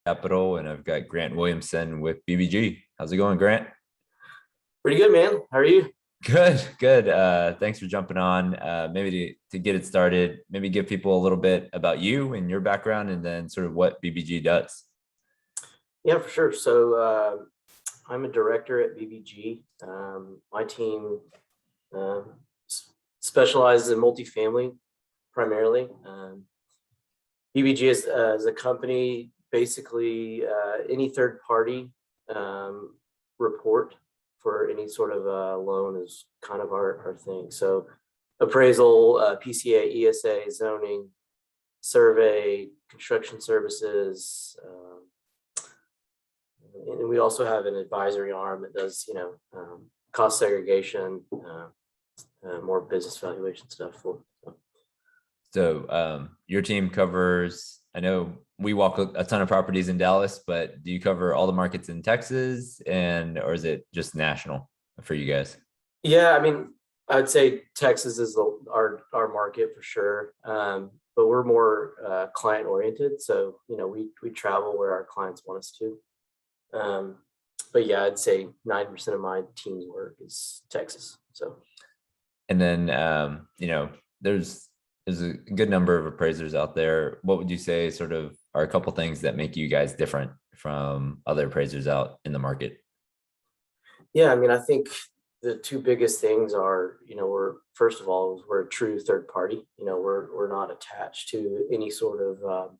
Capital, and I've got Grant Williamson with BBG. How's it going, Grant? Pretty good, man. How are you? Good, good. Thanks for jumping on. Maybe to get it started, maybe give people a little bit about you and your background, and then sort of what BBG does. Yeah, for sure. So I'm a director at BBG. My team specializes in multifamily primarily. BBG is a company, basically any third party report for any sort of loan is kind of our thing. So appraisal, PCA, ESA, zoning, survey, construction services, and we also have an advisory arm that does, cost segregation, more business valuation stuff for. So your team covers, I know we walk a ton of properties in Dallas, but do you cover all the markets in Texas, or is it just national for you guys? Yeah, I mean, I'd say Texas is our market for sure, but we're more client oriented. So we travel where our clients want us to. But yeah, I'd say 90% of my team's work is Texas. So, and then there's a good number of appraisers out there. What would you say sort of are a couple things that make you guys different from other appraisers out in the market? Yeah, I mean, I think the two biggest things are, we're first of all, we're a true third party. We're not attached to any sort of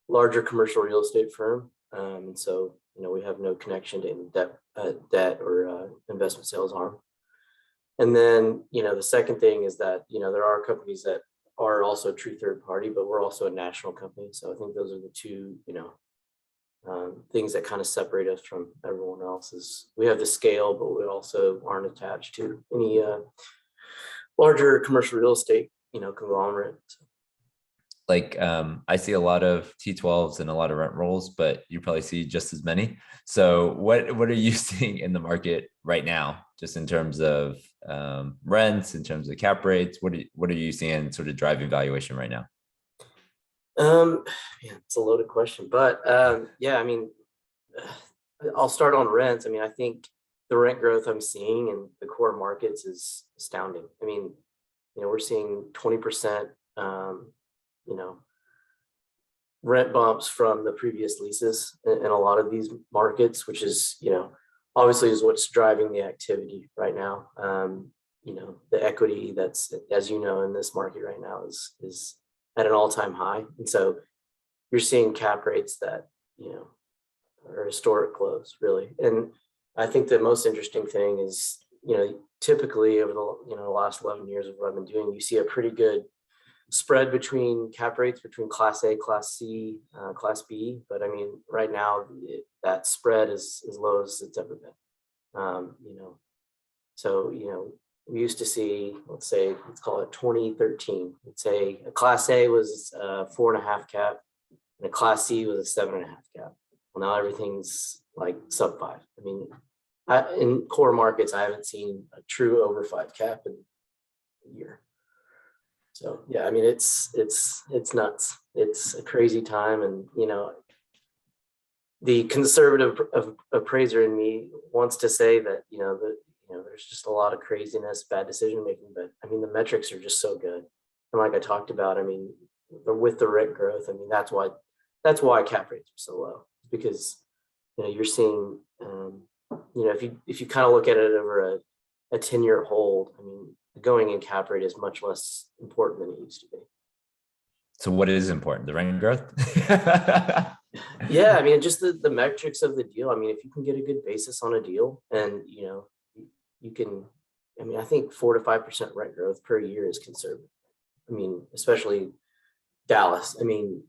larger commercial real estate firm, and so we have no connection to any debt or investment sales arm. And then the second thing is that there are companies that are also true third party, but we're also a national company. So I think those are the two things that kind of separate us from everyone else. Is we have the scale, but we also aren't attached to any larger commercial real estate conglomerate. Like I see a lot of T12s and a lot of rent rolls, but you probably see just as many. So what are you seeing in the market right now, just in terms of rents, in terms of cap rates? What are you seeing sort of driving valuation right now? Yeah, it's a loaded question, but yeah, I mean, I'll start on rents. I mean, I think the rent growth I'm seeing in the core markets is astounding. I mean, we're seeing 20%, rent bumps from the previous leases in a lot of these markets, which is, obviously is what's driving the activity right now. The equity that's, as in this market right now is at an all-time high. And so you're seeing cap rates that, are historic lows, really. And I think the most interesting thing is, typically over the last 11 years of what I've been doing, you see a pretty good spread between cap rates between Class A, Class C, Class B. But I mean, right now that spread is as low as it's ever been. So we used to see, let's call it 2013. Let's say a Class A was 4.5 cap, and a Class C was a 7.5 cap. Well, now everything's like sub 5. I mean, in core markets, I haven't seen a true over 5 cap in a year. So yeah, I mean, it's nuts. It's a crazy time, and the conservative appraiser in me wants to say that there's just a lot of craziness, bad decision making, but I mean the metrics are just so good, and like I talked about, I mean, with the rent growth, I mean that's why cap rates are so low, because you're seeing if you kind of look at it over a 10-year hold, I mean, going in cap rate is much less important than it used to be. So what is important? The rent growth? Yeah, I mean, just the metrics of the deal. I mean, if you can get a good basis on a deal, and you can, I mean, I think 4 to 5% rent growth per year is conservative. I mean, especially Dallas. I mean,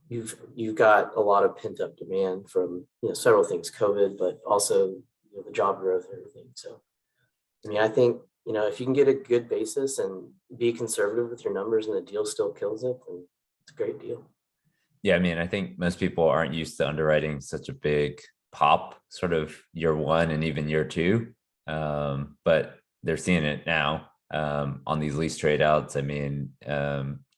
you've got a lot of pent up demand from several things, COVID, but also the job growth and everything. So I mean, I think if you can get a good basis and be conservative with your numbers and the deal still kills it, then it's a great deal. Yeah, I mean, I think most people aren't used to underwriting such a big pop sort of year one and even year two, but they're seeing it now on these lease trade outs. I mean,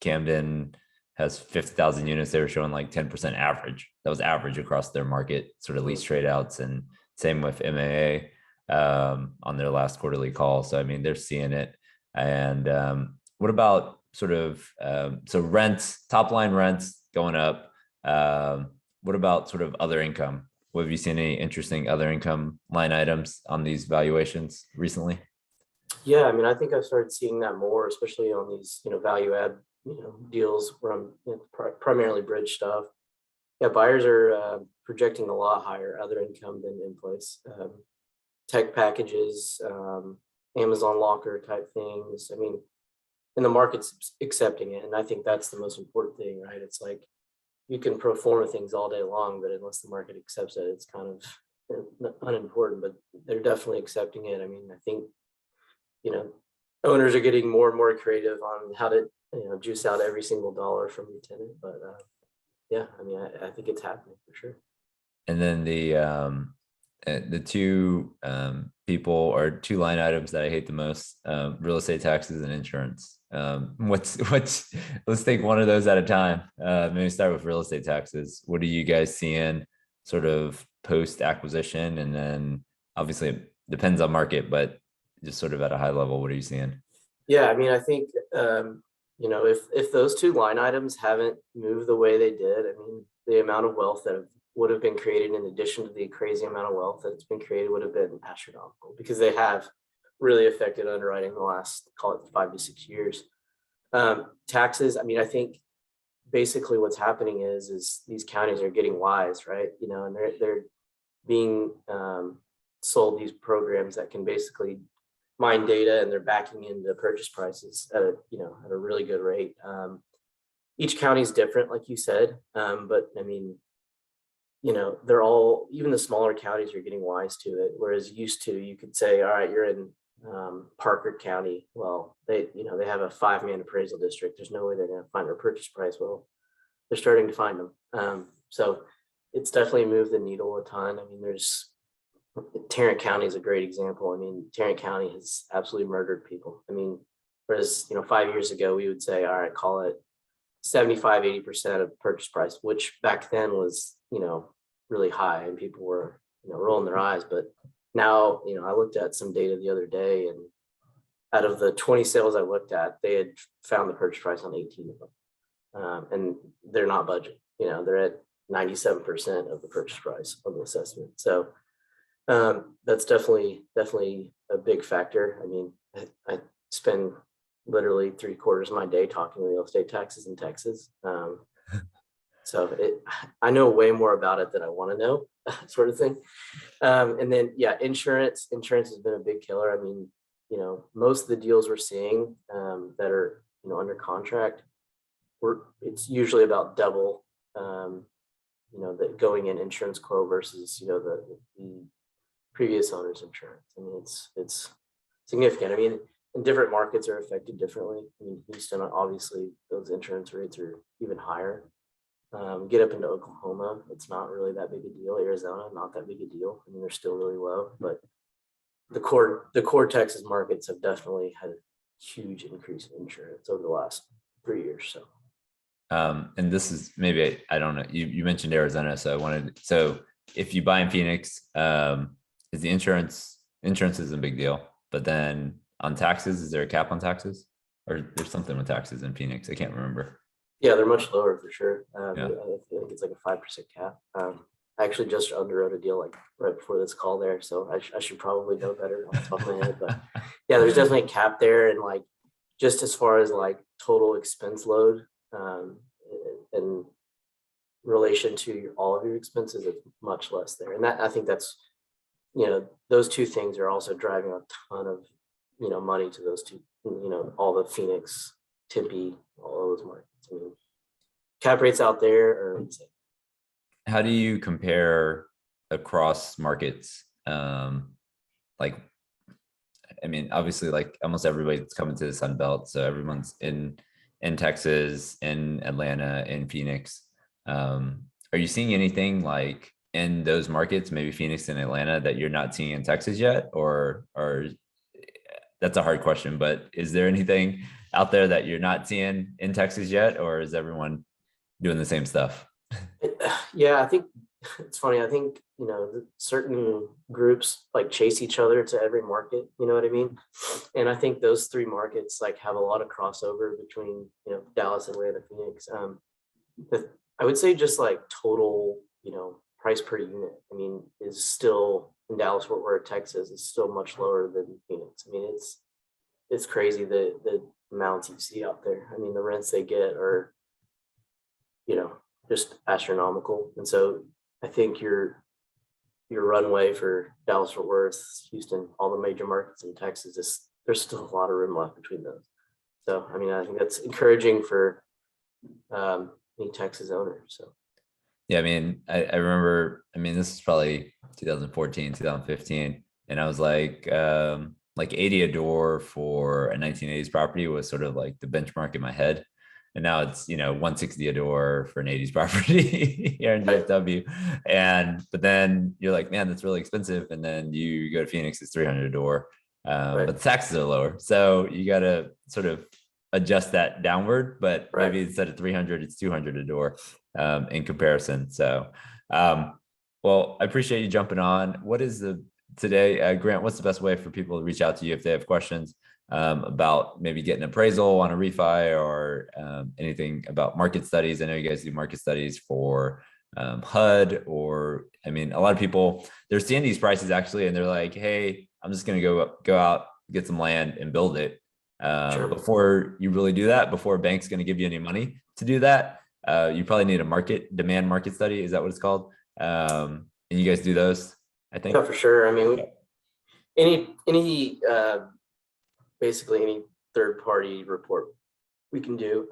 Camden has 50,000 units. They were showing like 10% average. That was average across their market, sort of lease trade outs. And same with MAA on their last quarterly call. So, I mean, they're seeing it. And what about sort of, so rents, top line rents going up? What about sort of other income? Have you seen any interesting other income line items on these valuations recently? Yeah, I mean, I think I've started seeing that more, especially on these, value add, deals where I'm primarily bridge stuff. Yeah, buyers are projecting a lot higher other income than in place. Tech packages, Amazon locker type things. I mean, and the market's accepting it. And I think that's the most important thing, right? It's like you can pro forma things all day long, but unless the market accepts it, it's kind of unimportant, but they're definitely accepting it. I mean, I think, owners are getting more and more creative on how to, juice out every single dollar from your tenant. But yeah, I mean, I think it's happening for sure. And then the two people or two line items that I hate the most, real estate taxes and insurance. Let's take one of those at a time. Maybe start with real estate taxes. What are you guys seeing sort of post acquisition? And then obviously it depends on market, but just sort of at a high level, what are you seeing? Yeah, I mean, I think, if those two line items haven't moved the way they did, I mean, the amount of wealth that would have been created in addition to the crazy amount of wealth that's been created would have been astronomical, because they have really affected underwriting the last, call it 5 to 6 years. Taxes, I mean, I think basically what's happening is these counties are getting wise, right? And they're being sold these programs that can basically mine data, and they're backing into purchase prices at a really good rate. Each county is different, like you said, but I mean, they're all, even the smaller counties are getting wise to it. Whereas used to, you could say, all right, you're in Parker County. Well, they have a 5-man appraisal district. There's no way they're going to find their purchase price. Well, they're starting to find them. So it's definitely moved the needle a ton. I mean, Tarrant County is a great example. I mean, Tarrant County has absolutely murdered people. I mean, whereas, 5 years ago, we would say, all right, call it 75-80% of purchase price, which back then was, really high, and people were, rolling their eyes. But now, I looked at some data the other day, and out of the 20 sales I looked at, they had found the purchase price on 18 of them. And they're not budget, they're at 97% of the purchase price of the assessment. So that's definitely a big factor. I mean, I spend literally 3/4 of my day talking real estate taxes in Texas. So I know way more about it than I want to know, sort of thing. And then, yeah, insurance has been a big killer. I mean, most of the deals we're seeing that are, under contract, it's usually about double, the going in insurance quote versus, the previous owner's insurance. I mean, it's significant. I mean, and different markets are affected differently. I mean, Houston, obviously, those insurance rates are even higher. Get up into Oklahoma, it's not really that big a deal. Arizona, not that big a deal. I mean, they're still really low, but the core Texas markets have definitely had a huge increase in insurance over the last 3 years. So, and this is maybe, I don't know. You mentioned Arizona, so if you buy in Phoenix, is the insurance is a big deal, but then on taxes, is there a cap on taxes, or there's something with taxes in Phoenix? I can't remember. Yeah, they're much lower for sure. Yeah. I think it's like a 5% cap. I actually just underwrote a deal like right before this call there, so I should probably know better off the top of my head. But yeah, there's definitely a cap there, and like just as far as like total expense load in relation to all of your expenses, it's much less there. And that, I think that's, those two things are also driving a ton of money to those two, all the Phoenix, Tempe, all those markets. I mean, cap rates out there are insane. How do you compare across markets? Like, I mean, obviously, like almost everybody's coming to the Sun Belt, so everyone's in Texas, in Atlanta, in Phoenix. Are you seeing anything like in those markets, maybe Phoenix and Atlanta, that you're not seeing in Texas yet, or that's a hard question, but is there anything out there that you're not seeing in Texas yet, or is everyone doing the same stuff? Yeah, I think it's funny. I think, certain groups like chase each other to every market, you know what I mean? And I think those three markets like have a lot of crossover between, Dallas, Atlanta, Phoenix. I would say just like total, price per unit, I mean, is still in Dallas, Fort Worth, Texas, is still much lower than Phoenix. I mean, it's crazy the amounts you see out there. I mean, the rents they get are, just astronomical. And so I think your runway for Dallas, Fort Worth, Houston, all the major markets in Texas, there's still a lot of room left between those. So, I mean, I think that's encouraging for any Texas owner. So, Yeah, I mean, I remember, I mean, this is probably 2014, 2015. And I was like 80 a door for a 1980s property was sort of like the benchmark in my head. And now it's, 160 a door for an 80s property here in right, DFW. But then you're like, man, that's really expensive. And then you go to Phoenix, it's 300 a door. right, But the taxes are lower. So you got to sort of adjust that downward, but right. maybe instead of 300, it's 200 a door in comparison. So, well, I appreciate you jumping on. What is today, Grant, what's the best way for people to reach out to you if they have questions about maybe getting appraisal on a refi or anything about market studies? I know you guys do market studies for HUD, or, I mean, a lot of people, they're seeing these prices actually, and they're like, hey, I'm just going to go out, get some land and build it. Sure. Before you really do that, before a bank's going to give you any money to do that, you probably need a demand market study. Is that what it's called? And you guys do those, I think. Yeah, for sure. I mean, any basically any third party report we can do.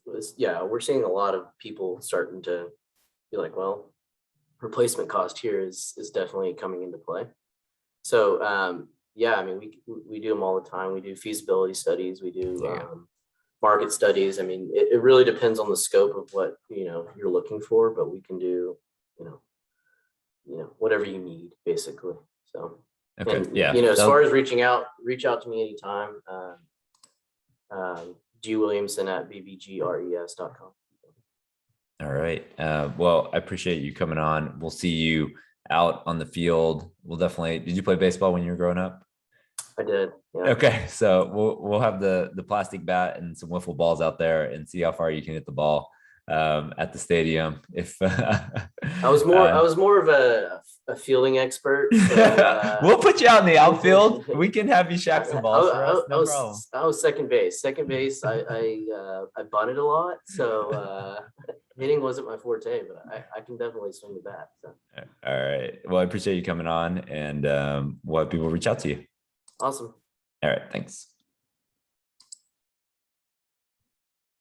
We're seeing a lot of people starting to be like, well, replacement cost here is definitely coming into play. So I mean, we do them all the time. We do feasibility studies. We do market studies. I mean, it really depends on the scope of what you're looking for, but we can do whatever you need basically. So Okay. and Yeah. as far as reach out to me anytime. G Williamson at bbgres.com. All right. Well, I appreciate you coming on. We'll see you out on the field. We'll definitely. Did you play baseball when you were growing up? I did. Yeah. Okay, so we'll have the plastic bat and some wiffle balls out there and see how far you can hit the ball at the stadium. If I was more of a fielding expert. So, we'll put you out in the outfield. We can have you shack some balls for us. No problem. I was second base. Second base. I bunted a lot, so hitting wasn't my forte, but I can definitely swing the bat. So. All right. Well, I appreciate you coming on, and we'll have people reach out to you. Awesome. All right. Thanks.